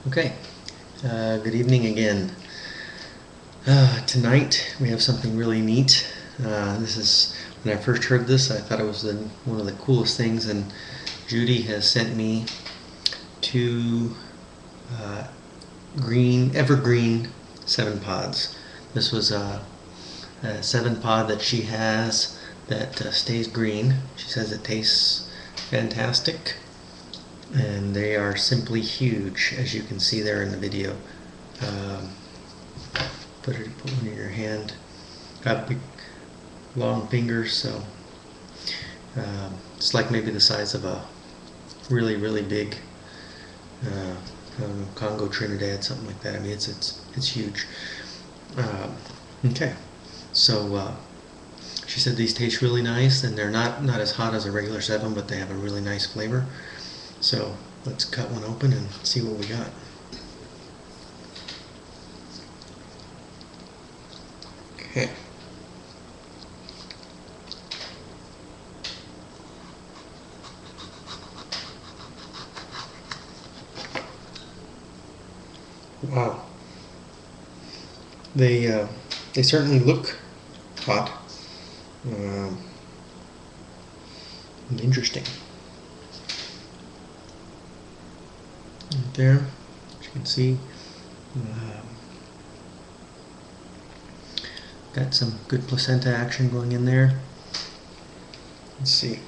Okay, good evening again. Tonight we have something really neat. This is, when I first heard this, I thought it was one of the coolest things, and Judy has sent me two EverGreen 7 pods. This was a 7 pod that she has that stays green. She says it tastes fantastic, and they are simply huge, as you can see there in the video. Put one in your hand. Got big, long fingers, so it's like maybe the size of a really, really big Congo, Trinidad, something like that. I mean, it's huge. Okay, so she said these taste really nice, and they're not as hot as a regular 7, but they have a really nice flavor. So let's cut one open and see what we got. Okay. Wow. They certainly look hot. Interesting. Right there, as you can see, got some good placenta action going in there. Let's see.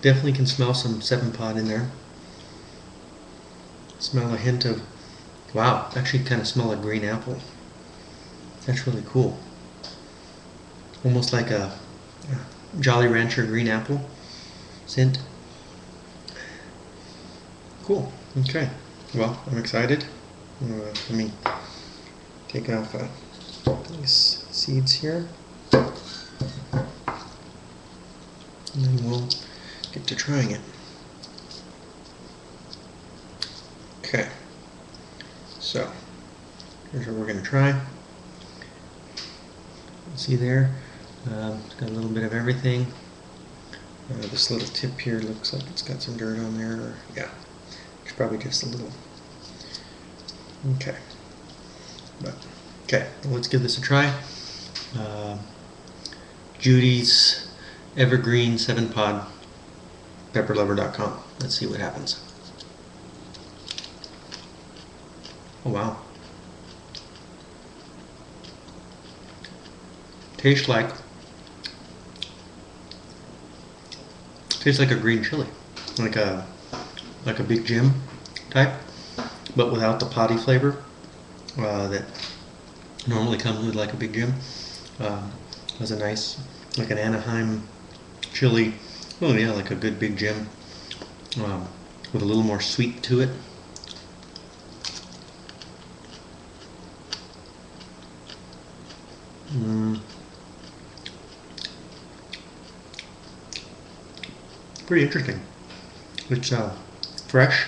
Definitely can smell some 7-pod in there. Smell a hint of, wow, actually kind of smell a green apple. That's really cool. Almost like a Jolly Rancher green apple scent. Cool. Okay. Well, I'm excited. Let me take off these seeds here, and then we'll get to trying it. Okay. So here's what we're going to try. See there? It's got a little bit of everything. This little tip here looks like it's got some dirt on there. Yeah, it's probably just a little. Okay. Okay, well, let's give this a try. Judy's EverGreen 7-pod, pepperlover.com. Let's see what happens. Oh wow. Tastes like a green chili, like a Big Jim type, but without the potty flavor that normally comes with like a Big Jim. Has a nice, like an Anaheim chili. Oh yeah, like a good Big Jim, with a little more sweet to it. Pretty interesting. It's fresh.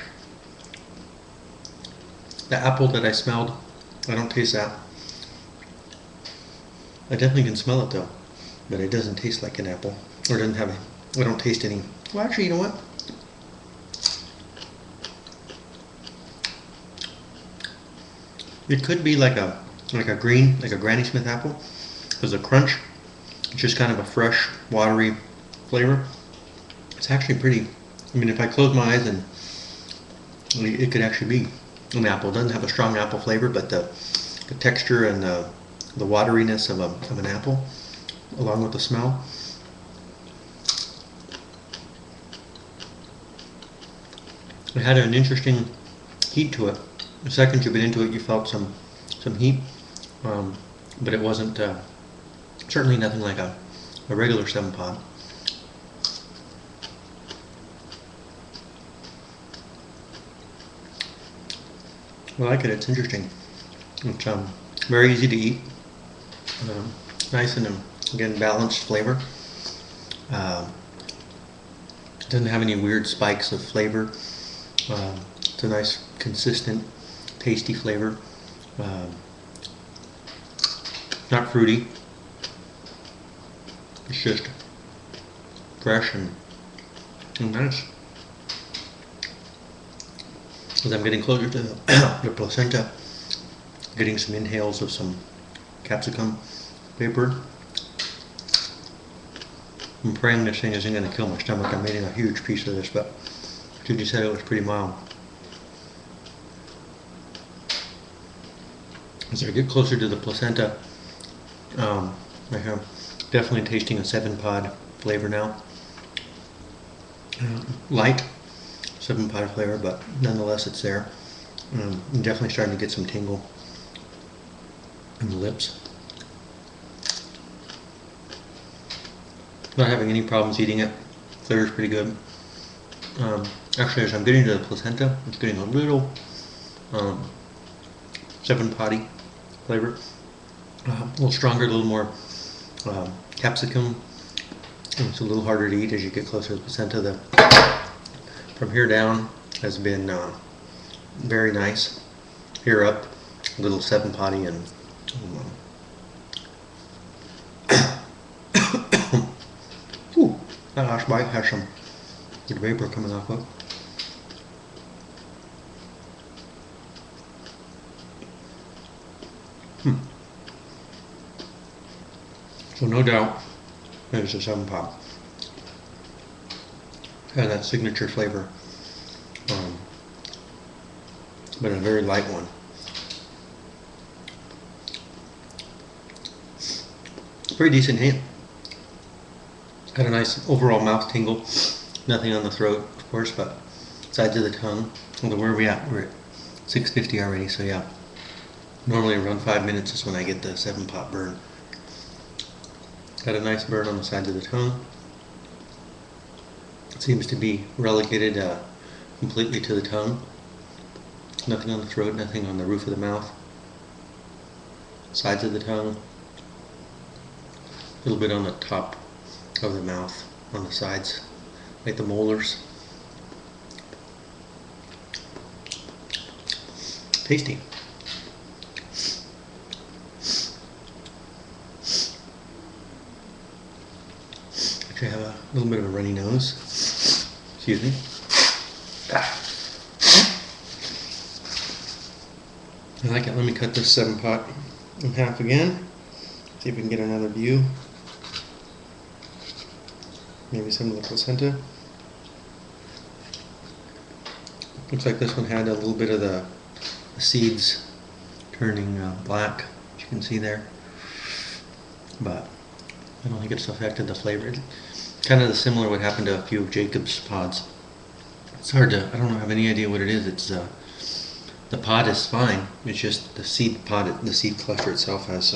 The apple that I smelled, I don't taste that. I definitely can smell it though, but it doesn't taste like an apple, or doesn't have I don't taste any. Well, actually, you know what? It could be like a Granny Smith apple. There's a crunch. It's just kind of a fresh, watery flavor. It's actually pretty. I mean, if I close my eyes, and it could actually be an apple. It doesn't have a strong apple flavor, but the texture and the wateriness of an apple, along with the smell. It had an interesting heat to it. The second you bit into it, you felt some heat, but it wasn't certainly nothing like a regular 7-pod. I like it. It's interesting. It's very easy to eat. Nice and again balanced flavor. Doesn't have any weird spikes of flavor. It's a nice, consistent, tasty flavor. Not fruity. It's just fresh and nice. as I'm getting closer to the placenta, getting some inhales of some capsicum vapor. I'm praying this thing isn't going to kill my stomach. I'm eating a huge piece of this, but Judy said it was pretty mild. As I get closer to the placenta, I have definitely tasting a 7-pod flavor now. Light 7-pod flavor, but nonetheless it's there. I'm definitely starting to get some tingle in the lips. Not having any problems eating it. Flavor's pretty good. Actually, as I'm getting to the placenta, it's getting a little 7-poddy flavor. A little stronger, a little more capsicum. It's a little harder to eat as you get closer to the placenta. From here down has been very nice. Here up, a little 7-poddy and ooh, that last bite has some good vapor coming off of it. So no doubt, it's a 7-pod. Has that signature flavor, but a very light one. Pretty decent hit. Got a nice overall mouth tingle. Nothing on the throat, of course, but sides of the tongue. Well, where are we at? We're at 650 already, so yeah. Normally around 5 minutes is when I get the 7-pot burn. Got a nice burn on the sides of the tongue. It seems to be relegated completely to the tongue. Nothing on the throat, nothing on the roof of the mouth. Sides of the tongue. A little bit on the top of the mouth, on the sides, like the molars. Tasty. Actually, I have a little bit of a runny nose. Excuse me. I like it. Let me cut this 7-pot in half again. See if we can get another view. Maybe some of the placenta. Looks like this one had a little bit of the seeds turning black, as you can see there. But I don't think it's affected the flavor. Kind of similar what happened to a few of Jacob's pods. It's hard to, I don't have any idea what it is. It's the pod is fine. It's just the seed pod, the seed cluster itself has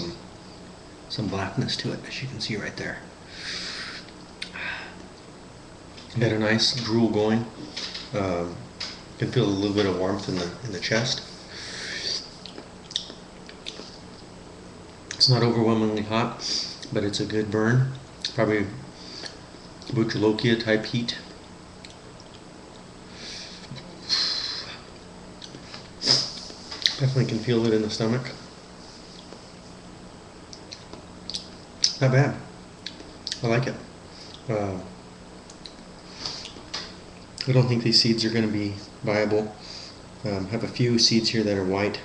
some blackness to it, as you can see right there. Got a nice drool going. Can feel a little bit of warmth in the chest. It's not overwhelmingly hot, but it's a good burn. Probably Buchlokia type heat. Definitely can feel it in the stomach. Not bad. I like it. I don't think these seeds are going to be viable. Have a few seeds here that are white,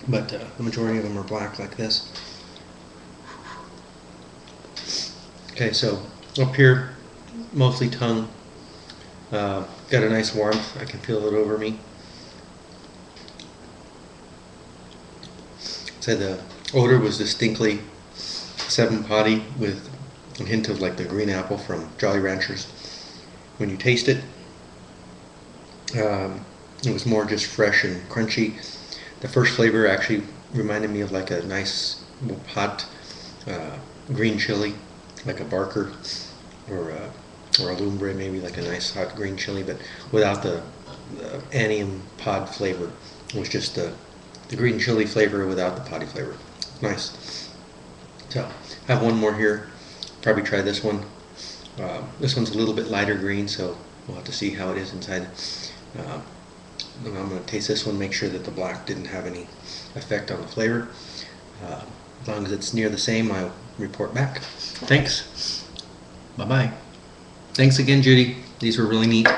but the majority of them are black like this. Okay, so up here, mostly tongue. Got a nice warmth. I can feel it over me. So the odor was distinctly 7-poddy with a hint of like the green apple from Jolly Ranchers. When you taste it, it was more just fresh and crunchy. The first flavor actually reminded me of like a nice hot green chili, like a Barker or a Lumbre, maybe like a nice hot green chili, but without the anium pod flavor. It was just the green chili flavor without the poddy flavor. Nice. So I have one more here. Probably try this one. This one's a little bit lighter green, so we'll have to see how it is inside. And I'm going to taste this one, make sure that the black didn't have any effect on the flavor. As long as it's near the same, I'll report back. Thanks. Bye-bye. Thanks again, Judy. These were really neat.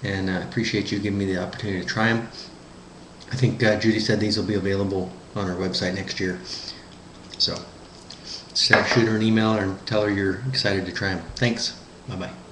and I appreciate you giving me the opportunity to try them. I think Judy said these will be available on our website next year. So shoot her an email and tell her you're excited to try them. Thanks. Bye-bye.